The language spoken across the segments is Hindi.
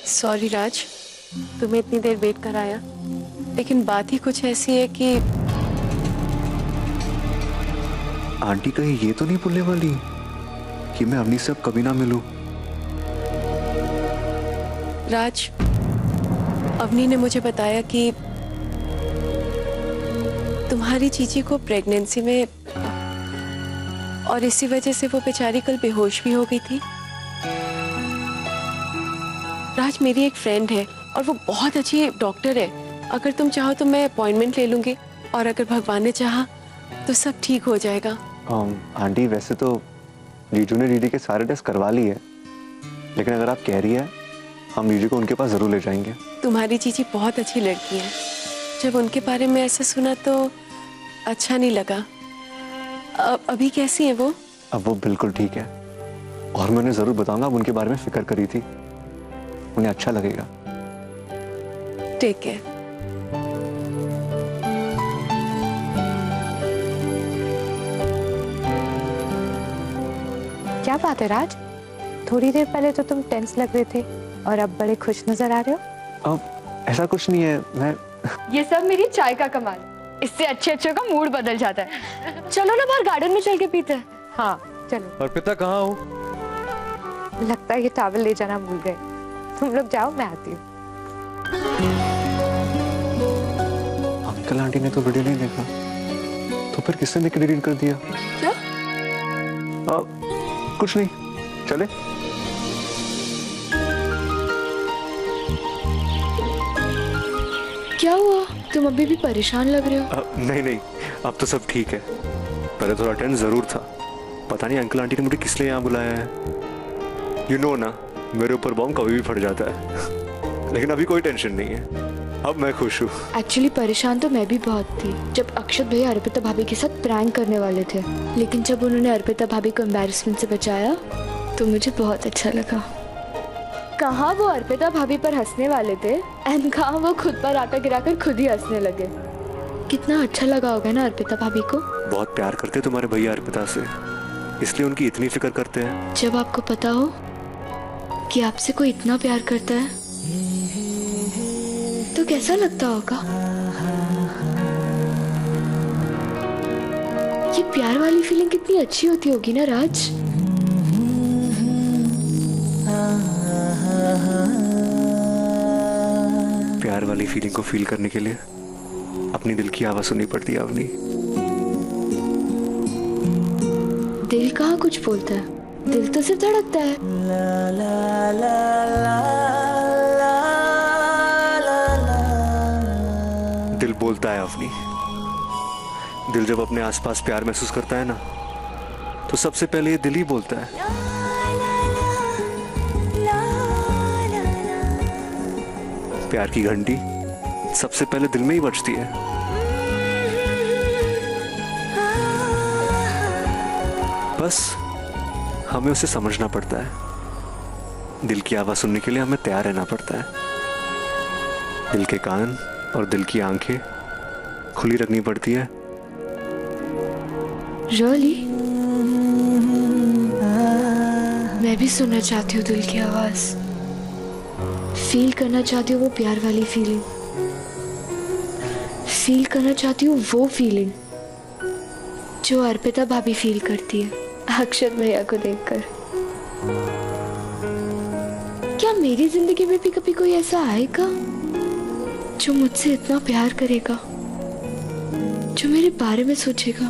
सॉरी राज, तुम्हें इतनी देर वेट कराया, लेकिन बात ही कुछ ऐसी है कि आंटी कहीं ये तो नहीं बोलने वाली कि मैं अवनी से अब कभी ना मिलूं। राज, अवनी ने मुझे बताया कि तुम्हारी चीची को प्रेगनेंसी में और इसी वजह से वो बेचारी कल बेहोश भी हो गई थी। राज, मेरी एक फ्रेंड है और वो बहुत अच्छी डॉक्टर है। अगर तुम चाहो तो मैं अपॉइंटमेंट ले लूंगी और अगर भगवान ने चाहा तो सब ठीक हो जाएगा। आंटी वैसे तो जीजू ने दीदी के सारे टेस्ट करवा लिए, लेकिन अगर आप कह रही है हम दीदी को उनके पास जरूर ले जाएंगे। तुम्हारी चीची बहुत अच्छी लड़की है। जब उनके बारे में ऐसा सुना तो अच्छा नहीं लगा। अभी कैसी है वो? अब वो बिल्कुल ठीक है और मैं उन्हें जरूर बताऊंगा। अब उनके बारे में फिक्र करी थी, उन्हें अच्छा लगेगा। ठीक है। क्या बात है राज, थोड़ी देर पहले तो तुम टेंस लग रहे थे और अब बड़े खुश नजर आ रहे हो। अब ऐसा कुछ नहीं है, मैं ये सब मेरी चाय का कमाल, इससे अच्छे अच्छे का मूड बदल जाता है। चलो ना बाहर गार्डन में चल के पीते हैं। हाँ चलो। अर्पिता कहाँ हो? लगता है ये टॉवल ले जाना भूल गए। तुम लोग जाओ, मैं आती हूँ। अंकल आंटी ने तो वीडियो नहीं देखा, तो फिर किसने देख के डिलीट कर दिया? क्या? कुछ नहीं, चले। क्या हुआ, तुम अभी भी परेशान लग रहे हो? नहीं नहीं, अब तो सब ठीक है। पहले थोड़ा टेंस जरूर था, पता नहीं अंकल आंटी ने मुझे किस लिए यहाँ बुलाया है। यू नो ना, मेरे ऊपर बॉम्ब कभी भी फट जाता है। लेकिन अभी कोई टेंशन नहीं है, अब मैं खुश हूँ। एक्चुअली परेशान तो मैं भी बहुत थी जब अक्षत भैया अर्पिता भाभी के साथ प्रैंक करने वाले थे, लेकिन जब उन्होंने अर्पिता भाभी को एम्बैरेसमेंट से बचाया तो मुझे बहुत अच्छा लगा। कहाँ वो अर्पिता भाभी पर हंसने वाले थे एंड कहाँ वो खुद पर आटा गिराकर खुद ही हंसने लगे। कितना अच्छा लगा होगा ना अर्पिता भाभी को। बहुत प्यार करते तुम्हारे भैया अर्पिता से, इसलिए उनकी इतनी फिक्र करते हैं। जब आपको पता हो कि आपसे कोई इतना प्यार करता है तो कैसा लगता होगा? ये प्यार वाली फीलिंग कितनी अच्छी होती होगी ना राज। प्यार वाली फीलिंग को फील करने के लिए अपनी दिल की आवाज सुननी पड़ती है अवनी। दिल कहाँ कुछ बोलता है, दिल तो सिर्फ धड़कता है। दिल बोलता है अवनी। दिल जब अपने आसपास प्यार महसूस करता है ना, तो सबसे पहले ये दिल ही बोलता है। प्यार की घंटी सबसे पहले दिल में ही बजती है। बस हमें उसे समझना पड़ता है। दिल की आवाज सुनने के लिए हमें तैयार रहना पड़ता है। दिल के कान और दिल की आंखें खुली रखनी पड़ती है। रियली? मैं भी सुनना चाहती हूँ दिल की आवाज, फील करना चाहती हूँ वो प्यार वाली फीलिंग, फील करना चाहती हूँ वो फीलिंग जो अर्पिता भाभी फील करती है अक्षत भैया को देखकर। क्या मेरी जिंदगी में भी कभी कोई ऐसा आएगा जो मुझसे इतना प्यार करेगा, जो मेरे बारे में सोचेगा,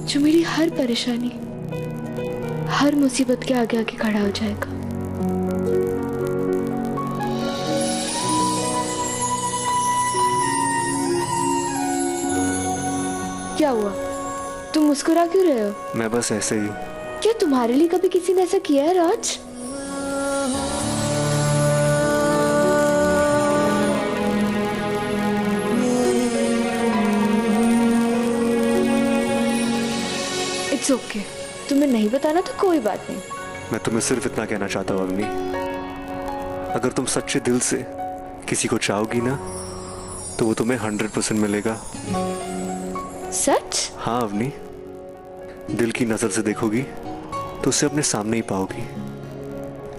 जो मेरी हर परेशानी, हर मुसीबत के आगे आगे खड़ा हो जाएगा? क्या हुआ, तुम मुस्कुरा क्यों रहे हो? मैं बस ऐसे ही। क्या तुम्हारे लिए कभी किसी ने ऐसा किया है राज? इट्स ओके, तुम्हें नहीं बताना तो कोई बात नहीं। मैं तुम्हें सिर्फ इतना कहना चाहता हूँ अवनी, अगर तुम सच्चे दिल से किसी को चाहोगी ना तो वो तुम्हें 100% मिलेगा। सच? हाँ अवनी, दिल की नजर से देखोगी तो उसे अपने सामने ही पाओगी।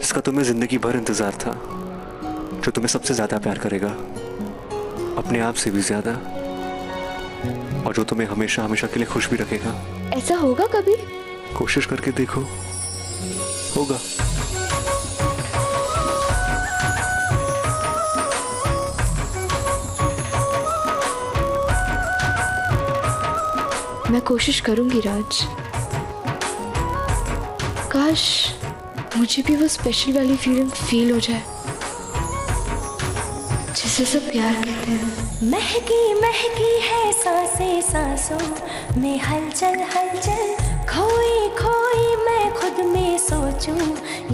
इसका तुम्हें जिंदगी भर इंतजार था, जो तुम्हें सबसे ज्यादा प्यार करेगा, अपने आप से भी ज्यादा, और जो तुम्हें हमेशा हमेशा के लिए खुश भी रखेगा। ऐसा होगा कभी? कोशिश करके देखो, होगा। मैं कोशिश करूंगी राज। काश मुझे भी वो स्पेशल वाली फीलिंग फील हो जाए जिसे सब प्यार कहते हैं। महकी महकी है सांसें सांसों में, हलचल हलचल खोई खोई मैं खुद में सोचूं,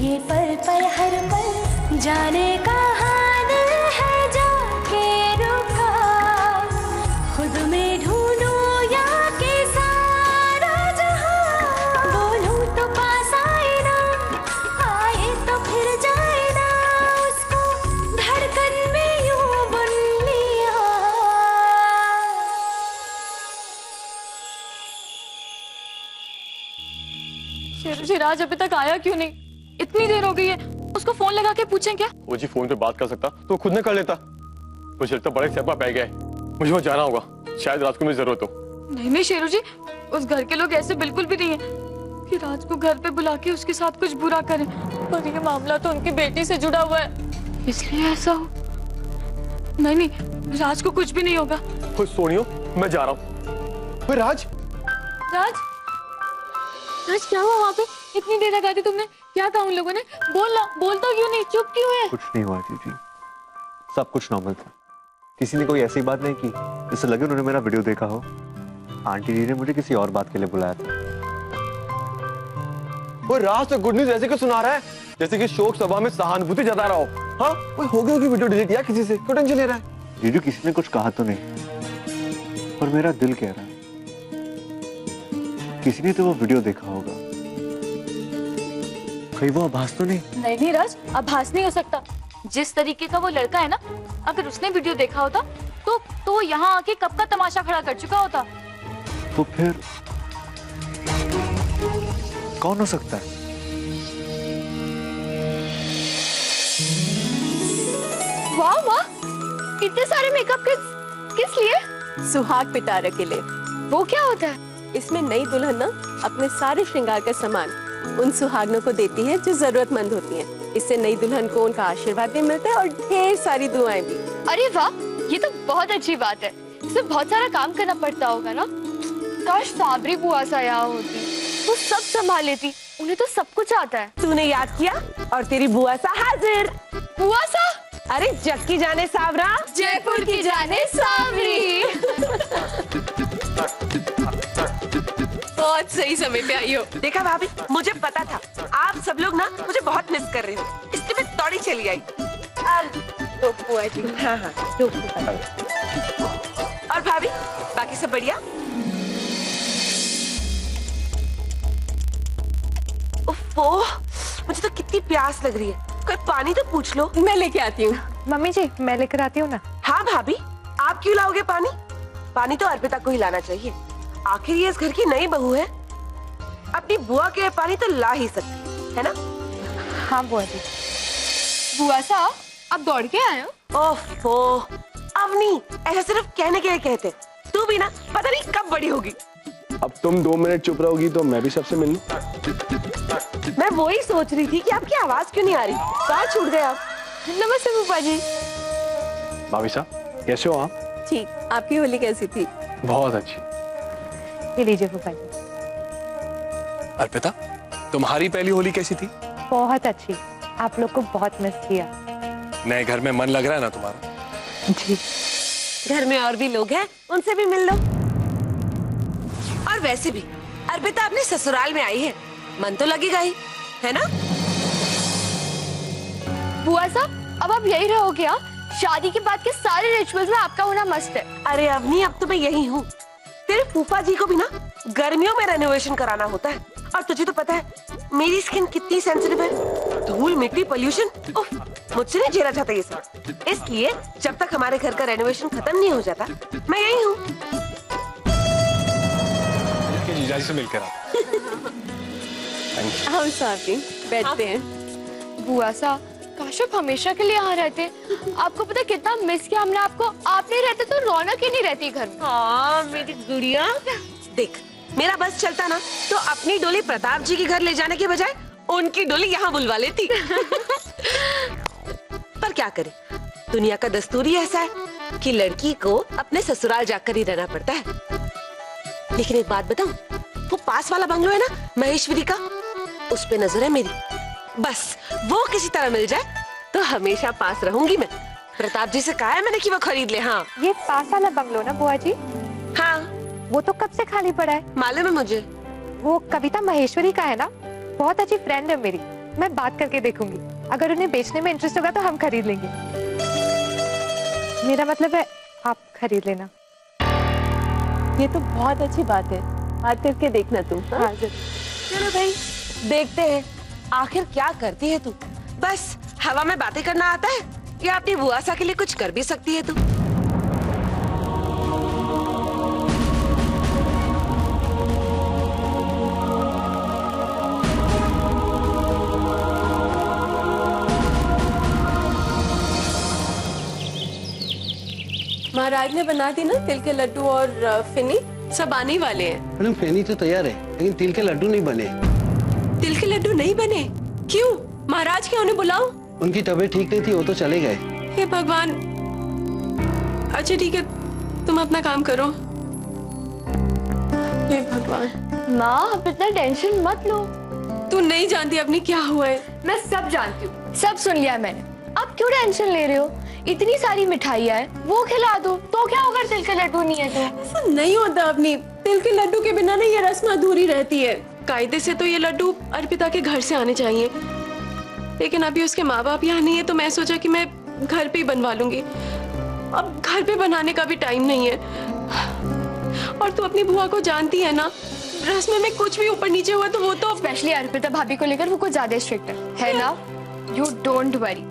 ये पल पल हर पल जाने कहाँ दिल है जाके रुका, खुद में ढूंढूं या के सारा जहां, बोलूं तो पास आए ना, आए तो फिर जाए ना, उसको धड़कन में यूं बुन लिया। शेरू राज अभी तक आया क्यों नहीं? इतनी देर हो गई है, उसको फोन लगा के पूछें क्या? वो जी फोन पे बात कर सकता तो खुद ने कर लेता। मुझे लगता बड़े स्टेप पै गया है, मुझे वहाँ जाना होगा, शायद रात को मुझे जरूरत हो। नहीं नहीं शेरू जी, उस घर के लोग ऐसे बिल्कुल भी नहीं है कि राज को घर पे बुला के उसके साथ कुछ बुरा करें, पर ये मामला तो उनकी बेटी से जुड़ा हुआ है, इसलिए ऐसा हो। नहीं नहीं, राज को कुछ भी नहीं होगा। खुद सोनियो, मैं जा रहा हूँ। राज राज राज क्या हुआ वहाँ पे? इतनी देर लगा दी तुमने, क्या कहा उन लोगों ने? बोलता क्यों नहीं, चुप क्यों है? कुछ नहीं हुआ दीदी, सब कुछ नॉर्मल था। किसी ने कोई ऐसी बात नहीं की जिससे लगे उन्होंने मेरा वीडियो देखा हो। आंटी जी ने मुझे किसी और बात के लिए बुलाया था। वो राज तो गुड न्यूज़ ऐसे क्यों सुना रहा है जैसे कि शोक सभा में सहानुभूति जता रहा हो। हाँ, वो हो गई होगी वीडियो डिलीट या किसी से, क्यों टेंशन ले रहा है? दीदी किसी ने कुछ कहा तो नहीं, पर मेरा दिल कह रहा है किसी ने तो वो वीडियो देखा होगा। कहीं वो आभास तो नहीं? नहीं राज, आभास नहीं हो सकता। जिस तरीके का वो लड़का है ना, अगर उसने वीडियो देखा होता तो यहाँ आके कब का तमाशा खड़ा कर चुका होता। तो फिर कौन हो सकता है? वाह वाह, इतने सारे मेकअप किस लिए? सुहाग पिटारे के लिए। वो क्या होता है? इसमें नई दुल्हन ना अपने सारे श्रृंगार का सामान उन सुहागनों को देती है जो जरूरतमंद होती हैं। इससे नई दुल्हन को उनका आशीर्वाद भी मिलता है और ढेर सारी दुआएं भी। अरे वाह, ये तो बहुत अच्छी बात है। इसमें बहुत सारा काम करना पड़ता होगा ना? काश साबरी बुआ सा यहाँ होती, वो सब संभाल लेती, उन्हें तो सब कुछ आता है। तूने याद किया और तेरी बुआ सा हाजिर। बुआ सा? अरे जग की जाने सावरा, जयपुर की जाने सावरी। बहुत सही समय पे आई हो। देखा भाभी, मुझे पता था आप सब लोग ना मुझे बहुत मिस कर रहे हो, इसलिए मैं दौड़ी चली आई। तो बुआ जी। हाँ हाँ, और भाभी बाकी सब बढ़िया? ओफो, मुझे तो कितनी प्यास लग रही है, कोई पानी तो पूछ लो। मैं लेके आती हूँ। मम्मी जी मैं लेकर आती हूँ ना। हाँ भाभी, आप क्यों लाओगे पानी? पानी तो अर्पिता को ही लाना चाहिए, आखिर ये इस घर की नई बहू है, अपनी बुआ के लिए पानी तो ला ही सकती है ना? हाँ बुआ जी। बुआ सा, आप दौड़ के आए हो? ओफो, अवनी ऐसा सिर्फ कहने के लिए कहते, तू भी ना पता नहीं कब बड़ी होगी। अब तुम 2 मिनट चुप रहोगी तो मैं भी सबसे मिल लूं। मैं वही सोच रही थी कि आपकी आवाज क्यों नहीं आ रही, कहाँ छूट गए आप? नमस्ते फूफा जी। भाभी साहब कैसे हो आप? ठीक, आपकी होली कैसी थी? बहुत अच्छी। ये लीजिए फूफा जी। अर्पिता, तुम्हारी पहली होली कैसी थी? बहुत अच्छी, आप लोग को बहुत मिस किया। नए घर में मन लग रहा है ना तुम्हारा? जी। घर में और भी लोग हैं, उनसे भी मिल लो। और वैसे भी अर्पिता अपने ससुराल में आई है, मन तो लगेगा ही, है ना? बुआ सा, अब आप यही रहोगे क्या? शादी के बाद के सारे रिचुअल्स में आपका होना मस्त है। अरे अवनी, अब तो मैं यही हूँ। तेरे फूफा जी को भी ना गर्मियों में रेनोवेशन कराना होता है, और तुझे तो पता है मेरी स्किन कितनी सेंसिटिव है। धूल मिट्टी पॉल्यूशन, मुझसे नहीं झेला जाता ये सब। इसलिए जब तक हमारे घर का रेनोवेशन खत्म नहीं हो जाता, मैं यही हूँ। जीजाजी से मिलकर हम साथी बैठते हैं। बुआ सा, काश आप हमेशा के लिए यहाँ रहते। आपको पता कितना मिस किया हमने आपको। आप नहीं रहते तो रौनक ही नहीं रहती घर में। हाँ मेरी गुड़िया, देख मेरा बस चलता ना तो अपनी डोली प्रताप जी के घर ले जाने के बजाय उनकी डोली यहाँ बुलवा लेती। पर क्या करे, दुनिया का दस्तूर ही ऐसा है कि लड़की को अपने ससुराल जाकर ही रहना पड़ता है। लेकिन एक बात बताऊं, वो पास वाला बंगलो है ना महेश्वरी का, उस पे नजर है मेरी। बस वो किसी तरह मिल जाए तो हमेशा पास रहूंगी मैं। प्रताप जी से कहा है मैंने कि वो खरीद ले। हाँ ये पास वाला बंगलो ना बुआ जी? हाँ वो तो कब से खाली पड़ा है। मालूम है मुझे। वो कविता महेश्वरी का है ना, बहुत अच्छी फ्रेंड है मेरी। मैं बात करके देखूंगी, अगर उन्हें बेचने में इंटरेस्ट होगा तो हम खरीद लेंगे। मेरा मतलब है आप खरीद लेना। ये तो बहुत अच्छी बात है, बात करके देखना तुम। हाँ जरूर। चलो भाई देखते हैं आखिर क्या करती है तू। बस हवा में बातें करना आता है या अपनी बुआ सा के लिए कुछ कर भी सकती है तू। महाराज ने बना दी ना तिल के लड्डू और फिनी, सब आने ही वाले हैं। मैडम फेनी तो तैयार है लेकिन तिल के लड्डू नहीं बने। तिल के लड्डू नहीं बने? क्यों? महाराज क्या उन्हें बुलाओ? उनकी तबीयत ठीक नहीं थी, वो तो चले गए। हे भगवान। अच्छा ठीक है, तुम अपना काम करो। हे भगवान। माँ आप इतना टेंशन मत लो। तू नहीं जानती अपनी क्या हुआ है। मैं सब जानती हूँ, सब सुन लिया मैंने। आप क्यों टेंशन ले रहे हो? इतनी सारी मिठाइयाँ हैं, वो खिला दो तो क्या होगा? तिल के लड्डू नहीं है तो? ऐसा नहीं होता अपनी, तिल के लड्डू के बिना ना ये रस्म अधूरी रहती है। कायदे से तो ये लड्डू अर्पिता के घर से आने चाहिए, लेकिन अभी उसके माँ बाप यहाँ नहीं है तो मैं सोचा कि मैं घर पे ही बनवा लूंगी। अब घर पे बनाने का भी टाइम नहीं है। और तू अपनी बुआ को जानती है ना, रस्म में कुछ भी ऊपर नीचे हुआ तो वो तो स्पेशली अर्पिता भाभी को लेकर वो कुछ ज्यादा स्ट्रिक्ट है ना? यू डोंट वरी,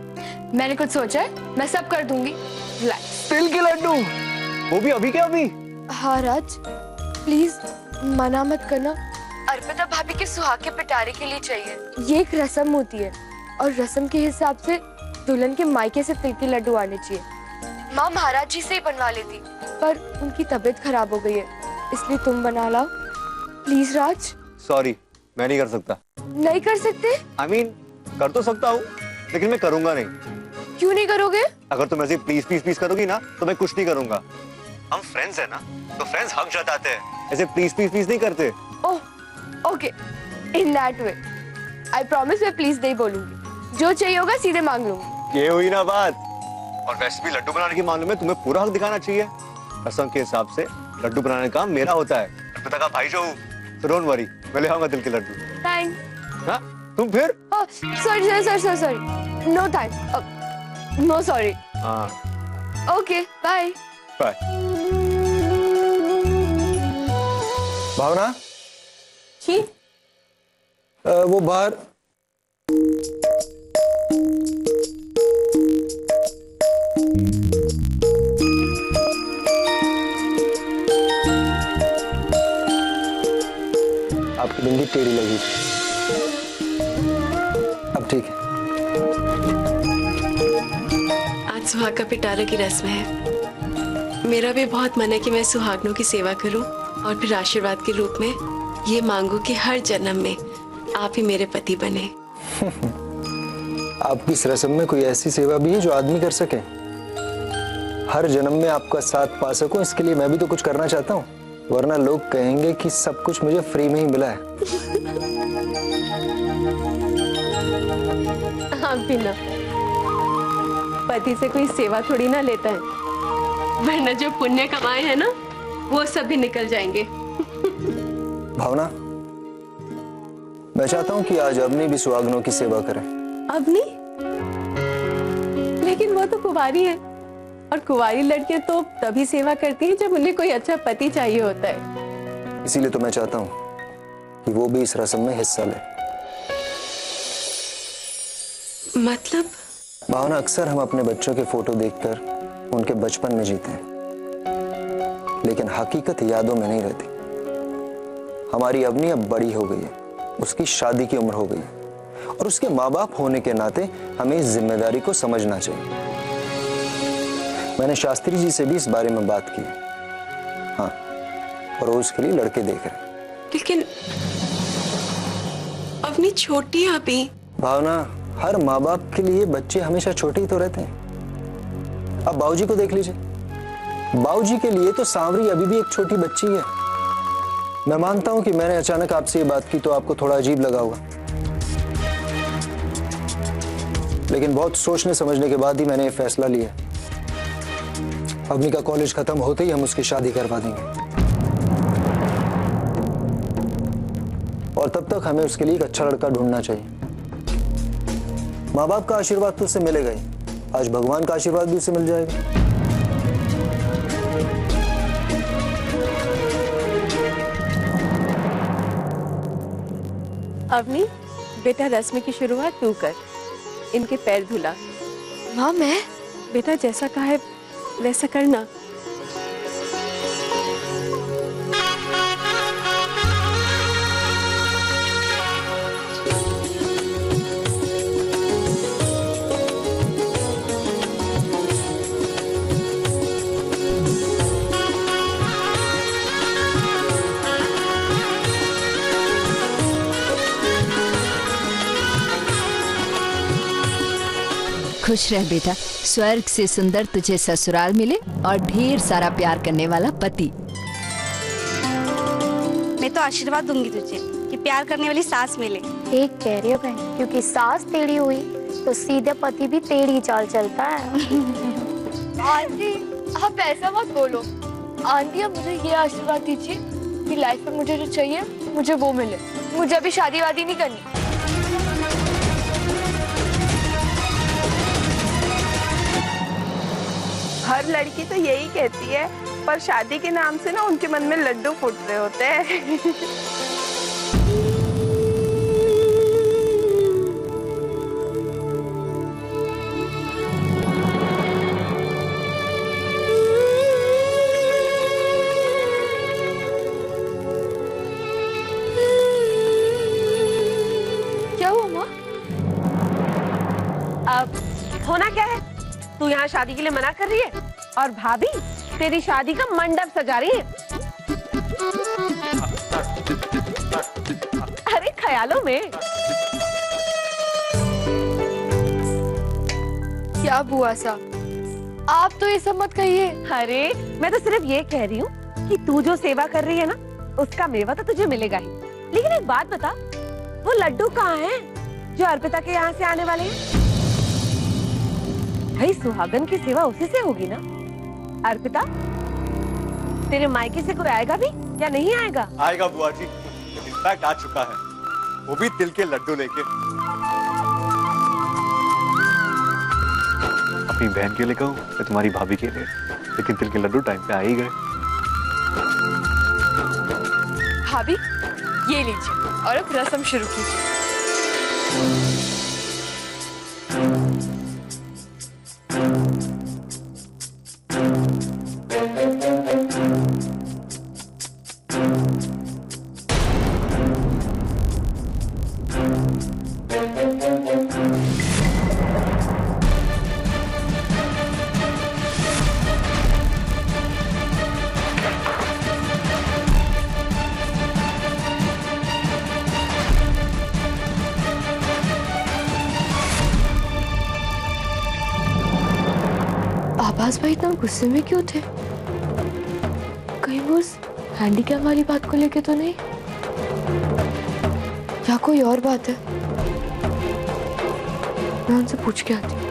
मैंने कुछ सोचा है, मैं सब कर दूंगी। तिल के लड्डू वो भी अभी क्या अभी? हाँ राज प्लीज मना मत करना। अर्पिता भाभी के सुहाग के पिटारे के लिए चाहिए। ये एक रस्म होती है और रस्म के हिसाब से दुल्हन के मायके से तिल के लड्डू आने चाहिए। माँ महाराज जी से ही बनवा लेती पर उनकी तबीयत खराब हो गई है, इसलिए तुम बना लाओ प्लीज। राज सॉरी, मैं नहीं कर सकता। नहीं कर सकते? I mean, कर तो सकता हूँ लेकिन मैं करूंगा नहीं। क्यों नहीं करोगे? अगर तुम ऐसे प्लीज प्लीज प्लीज करोगी ना तो मैं कुछ नहीं करूंगा। हम फ्रेंड्स हैं ना, तो फ्रेंड्स हक जताते हैं, ऐसे प्लीज प्लीज प्लीज नहीं करते। Oh okay, in that way I promise मैं प्लीज नहीं बोलूंगी। जो चाहिए होगा सीधे मांग लूंगी। ये हुई ना बात। और वैसे भी लड्डू बनाने की मालूम है, तुम्हें पूरा हक दिखाना चाहिए। रस्म के हिसाब से लड्डू बनाने का काम मेरा होता है, अर्पिता का भाई जो हूँ। So don't worry, मैं ले आऊंगा तिल के लड्डू। थैंक्स। हाँ तुम फिर? Sorry no thanks, no sorry. हाँ okay bye bye. Bhavna ji वो बाहर आपकी बिंदी टेढ़ी लगी, अब ठीक है। आज सुहाग का पिटारा की रस्म है। मेरा भी बहुत मन है कि मैं सुहागनों की सेवा करूं और फिर आशीर्वाद के रूप में ये मांगू कि हर जन्म में आप ही मेरे पति बने। आपकी इस रस्म में कोई ऐसी सेवा भी है जो आदमी कर सके? हर जन्म में आपका साथ पा सकूं, इसके लिए मैं भी तो कुछ करना चाहता हूँ, वरना लोग कहेंगे कि सब कुछ मुझे फ्री में ही मिला है। आप भी ना, पति से कोई सेवा थोड़ी ना लेता है, वरना जो पुण्य कमाए हैं ना वो सब भी निकल जाएंगे। भावना, मैं चाहता हूँ कि आज अवनी भी सुहागनों की सेवा करे। अवनी? लेकिन वो तो कुंवारी है और कुंवारी लड़कियां तो तभी सेवा करती हैं जब उन्हें कोई अच्छा पति चाहिए होता है। इसीलिए तो मैं चाहता हूँ कि वो भी इस रस्म में हिस्सा ले। मतलब? भावना, अक्सर हम अपने बच्चों के फोटो देखकर उनके बचपन में जीते हैं, लेकिन हकीकत यादों में नहीं रहती। हमारी अवनी अब बड़ी हो गई है, उसकी शादी की उम्र हो गई है। और उसके माँ बाप होने के नाते हमें इस जिम्मेदारी को समझना चाहिए। मैंने शास्त्री जी से भी इस बारे में बात की। हाँ, और वो उसके लिए लड़के देख रहे हैं। लेकिन अपनी छोटी अभी। भावना, हर माँ बाप के लिए बच्चे हमेशा छोटे ही तो रहते हैं। अब बाबूजी को देख लीजिए, बाबूजी के लिए तो सांवरी अभी भी एक छोटी बच्ची है। मैं मानता हूं कि मैंने अचानक आपसे ये बात की तो आपको थोड़ा अजीब लगा होगा, लेकिन बहुत सोचने समझने के बाद ही मैंने ये फैसला लिया। अवनी का कॉलेज खत्म होते ही हम उसकी शादी करवा देंगे, और तब तक हमें उसके लिए एक अच्छा लड़का ढूंढना चाहिए। माँ बाप का आशीर्वाद तो उससे मिलेगा ही, आज भगवान का आशीर्वाद भी उसे मिल जाएगा। अवनी, बेटा रस्म की शुरुआत तू कर। इनके पैर धुला। माँ मैं? बेटा जैसा कहा है वैसा करना। खुश रह बेटा, स्वर्ग से सुंदर तुझे ससुराल मिले और ढेर सारा प्यार करने वाला पति। मैं तो आशीर्वाद दूंगी तुझे कि प्यार करने वाली सास मिले। ठीक कह रही हो बहन, क्योंकि सास टेढ़ी हुई तो सीधे पति भी टेढ़ी चाल चलता है। आंटी आप ऐसा मत बोलो। आंटी अब मुझे ये आशीर्वाद दीजिए कि लाइफ में मुझे जो चाहिए मुझे वो मिले। मुझे अभी शादी वादी नहीं करनी। हर लड़की तो यही कहती है, पर शादी के नाम से ना उनके मन में लड्डू फूट रहे होते हैं। क्या हुआ माँ? अब होना क्या है, तू यहाँ शादी के लिए मना कर रही है और भाभी तेरी शादी का मंडप सजा रही है। अरे ख्यालों में। क्या बुआ सा, आप तो ये सब मत कहिए। अरे मैं तो सिर्फ ये कह रही हूँ कि तू जो सेवा कर रही है ना, उसका मेवा तो तुझे मिलेगा ही। लेकिन एक बात बता, वो लड्डू कहाँ हैं जो अर्पिता के यहाँ से आने वाले हैं? भाई सुहागन की सेवा उसी से होगी ना। अर्पिता, तेरे मायके से कोई आएगा भी या नहीं आएगा? आएगा बुआ जी, इनफैक्ट आ चुका है, वो भी तिल के लड्डू लेके। अपनी बहन के लिए कहूँ या तुम्हारी भाभी के लिए, लेकिन तिल के लड्डू टाइम पे आ ही गए। भाभी ये लीजिए और अब रस्म शुरू कीजिए। आवाज भाई इतना गुस्से में क्यों थे? कहीं वो उस हैंडीकैम वाली बात को लेके तो नहीं, या कोई और बात है? मैं उनसे पूछ के आती हूँ।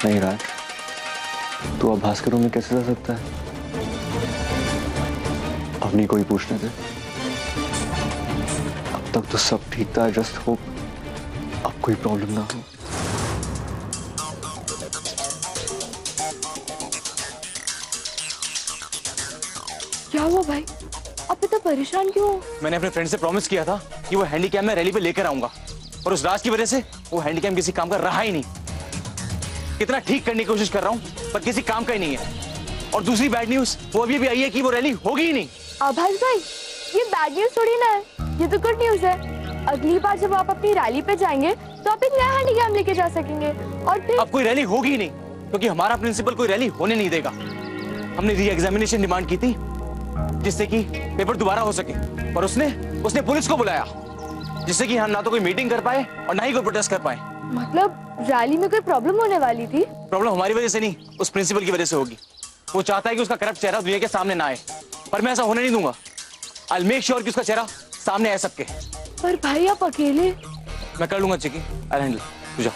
नहीं राज, तू अब भास्कर में कैसे जा सकता है? अपनी कोई पूछने दे। अब तक तो सब ठीक था, जस्ट होप अब कोई प्रॉब्लम ना हो। क्या हुआ भाई, आप इतना परेशान क्यों हो? मैंने अपने फ्रेंड से प्रॉमिस किया था कि वो हैंडीकैम में रैली पे लेकर आऊंगा, और उस राज की वजह से वो हैंडीकैम किसी काम का रहा ही नहीं। कितना ठीक करने की कोशिश कर रहा हूं, पर किसी काम का ही नहीं है। और दूसरी बैड न्यूज वो अभी भी आई है कि वो रैली होगी ही नहीं। आभास भाई, ये बैड न्यूज थोड़ी ना है, ये तो गुड न्यूज है। अगली बार जब आप अपनी रैली पे जाएंगे तो आप एक नया हैंडीकैम लेके जा सकेंगे। और फिर अब कोई रैली होगी नहीं, क्योंकि हमारा प्रिंसिपल कोई रैली होने नहीं देगा। हमने री एग्जामिनेशन डिमांड की थी जिससे कि पेपर दोबारा हो सके, पर उसने पुलिस को बुलाया जिससे कि हम ना तो कोई मीटिंग कर पाए और ना ही कोई प्रोटेस्ट कर पाए। मतलब रैली में कोई प्रॉब्लम होने वाली थी? प्रॉब्लम हमारी वजह से नहीं, उस प्रिंसिपल की वजह से होगी। वो चाहता है कि उसका करप्ट चेहरा दुनिया के सामने ना आए, पर मैं ऐसा होने नहीं दूंगा। I'll make sure कि उसका चेहरा सामने आए सबके। पर भाई आप अकेले? मैं कर लूंगा चिकी, I'll handle। तू जा।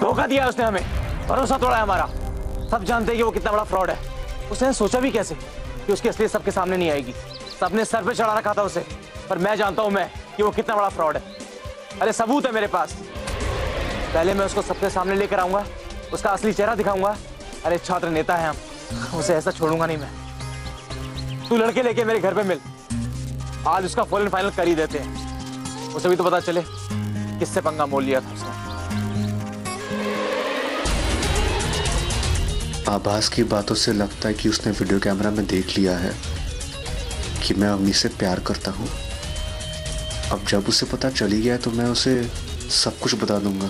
धोखा दिया उसने हमें, भरोसा तोड़ा है हमारा। सब जानते हैं कि वो कितना बड़ा फ्रॉड है। उसने सोचा भी कैसे कि उसकी असलियत सबके सामने नहीं आएगी। सबने सर पे चढ़ा रखा था उसे, पर मैं जानता हूं कि वो कितना बड़ा फ्रॉड है। अरे सबूत है मेरे पास। पहले मैं उसको सबके सामने लेकर आऊंगा, उसका असली चेहरा दिखाऊंगा। अरे छात्र नेता है हम, उसे ऐसा छोड़ूंगा नहीं मैं। तू लड़के लेके मेरे घर पे मिल, आज उसका फुल एंड फाइनल कर ही देते हैं। उसे भी तो पता चले किससे पंगा मोल लिया था उसने। आभास की बातों से लगता है कि उसने वीडियो कैमरा में देख लिया है कि मैं अवनी से प्यार करता हूँ। अब जब उसे पता चली गया है तो मैं उसे सब कुछ बता दूंगा।